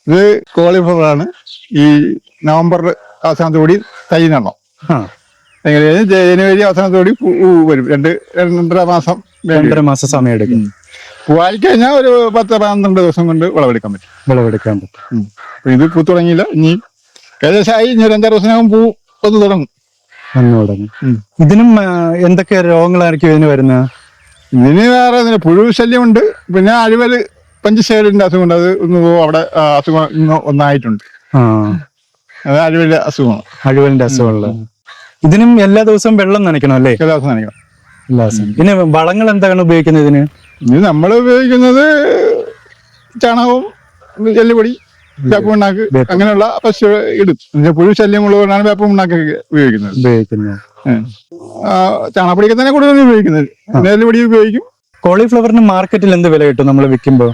ഇത് കോളിഫ്ലവർ ആണ്. ഈ നവംബർ അവസാനത്തോടി തൈ നടണം. ജനുവരി അവസാനത്തോടി പൂ വരും. രണ്ടര മാസം 2.5 മാസം സമയം എടുക്കും. പൂവായി കഴിഞ്ഞാൽ ഒരു 10-12 ദിവസം കൊണ്ട് വിളവെടുക്കാൻ പറ്റും. ഇത് പൂ തുടങ്ങിയില്ല, ഇനി ഏകദേശമായി. ഇനി ഒരു 5-6 ദിവസത്തിനകം പൂ ഒന്ന് തുടങ്ങും. ഇതിനും എന്തൊക്കെ രോഗങ്ങളായിരിക്കും ഇതിന് വരുന്നത്? ഇതിന് വേറെ പുഴു ശല്യമുണ്ട്, പിന്നെ അഴുവല് പഞ്ചശേഖരന്റെ അസുഖമുണ്ട്. അത് അവിടെ അസുഖം ഒന്നായിട്ടുണ്ട്. അത് അഴുവലിന്റെ അസുഖമാണ്. അഴുവലിന്റെ അസുഖമുള്ള. ഇതിനും എല്ലാ ദിവസവും വെള്ളം നനയ്ക്കണം അല്ലേ? എല്ലാ ദിവസം നനയ്ക്കണം. എല്ലാ ദിവസം. പിന്നെ വളങ്ങൾ എന്താണ് ഉപയോഗിക്കുന്നത് ഇതിന്? ഇത് നമ്മൾ ഉപയോഗിക്കുന്നത് ചാണകവും എല്ലുപൊടി, വേപ്പുണ്ണാക്ക്, അങ്ങനെയുള്ള പശു ഇടും. പുഴു ശല്യമുള്ളതുകൊണ്ടാണ് വേപ്പുണ്ണാക്ക് ഉപയോഗിക്കുന്നത്. ചാണകപ്പൊടിയൊക്കെ തന്നെ കൂടുതൽ ഉപയോഗിക്കുന്നത്. എല്ലുപൊടി ഉപയോഗിക്കും. കോളിഫ്ലവറിന് മാർക്കറ്റിൽ എന്ത് വില കിട്ടും നമ്മൾ വിൽക്കുമ്പോൾ?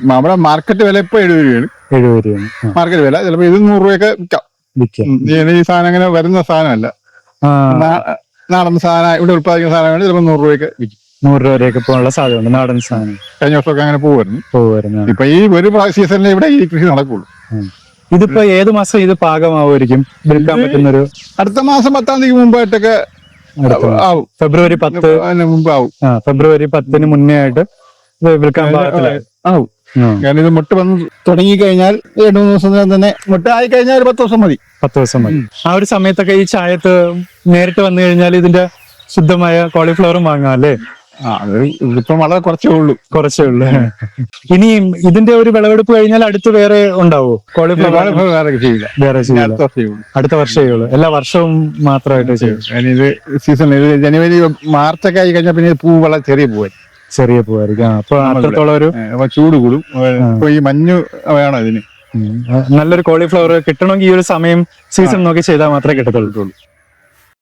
നമ്മുടെ മാർക്കറ്റ് വില ഇപ്പൊ 70 രൂപയാണ്. 70 രൂപയാണ് മാർക്കറ്റ് വില. ചിലപ്പോ ഇത് 100 രൂപയൊക്കെ വിൽക്കാം. ഈ സാധനം അങ്ങനെ വരുന്ന സാധനമല്ല, നാടൻ സാധനം. ഇവിടെ ഉത്പാദിക്കുന്ന സാധനമാണ്. ചിലപ്പോൾ 100 രൂപയൊക്കെ വിൽക്കും. 100 രൂപ വരെയൊക്കെ പോകാനുള്ള സാധ്യത നാടൻ സാധനം. കഴിഞ്ഞ വർഷമൊക്കെ അങ്ങനെ പോകുമായിരുന്നു. ഇപ്പൊ ഈ ഒരു സീസണിൽ ഇവിടെ ഈ കൃഷി നടക്കുള്ളൂ. ഇതിപ്പോ ഏത് മാസം ഇത് പാകമാവുമായിരിക്കും വിൽക്കാൻ പറ്റുന്നൊരു? അടുത്ത മാസം 10-ാം തീയതിക്ക് മുമ്പായിട്ടൊക്കെ ആവും. ഫെബ്രുവരി 10 മുമ്പാവും. ഫെബ്രുവരി 10-ന് മുന്നേ ആയിട്ട് വിൽക്കാൻ ആവും. കാരണം ഇത് മുട്ട വന്ന് തുടങ്ങി കഴിഞ്ഞാൽ 2-3 ദിവസം തന്നെ, മുട്ട ആയി കഴിഞ്ഞാൽ ഒരു 10 ദിവസം മതി. 10 ദിവസം മതി. ആ ഒരു സമയത്തൊക്കെ ഈ ചായത്ത് നേരിട്ട് വന്നു കഴിഞ്ഞാൽ ഇതിന്റെ ശുദ്ധമായ കോളിഫ്ലവറും വാങ്ങാം അല്ലേ? ഇതിപ്പം വളരെ കുറച്ചേ ഉള്ളൂ. ഇനി ഇതിന്റെ ഒരു വിളവെടുപ്പ് കഴിഞ്ഞാൽ അടുത്ത് വേറെ ഉണ്ടാവോ കോളിഫ്ലവർ? വേറെ ചെയ്യില്ല. അടുത്ത വർഷമേ ഉള്ളൂ. എല്ലാ വർഷവും മാത്രമായിട്ട് ചെയ്യും. ഇത് സീസണിൽ ജനുവരി മാർച്ചൊക്കെ ആയി കഴിഞ്ഞാൽ പിന്നെ പൂ വളരെ ചെറിയ പൂവായിരിക്കും. അപ്പൊ അത്രത്തോളം ഒരു ചൂട് കൂടും. ഇപ്പൊ ഈ മഞ്ഞ് വേണം ഇതിന്. നല്ലൊരു കോളിഫ്ലവർ കിട്ടണമെങ്കിൽ ഈ ഒരു സമയം സീസൺ നോക്കി ചെയ്താൽ മാത്രമേ കിട്ടത്തുള്ളൂ.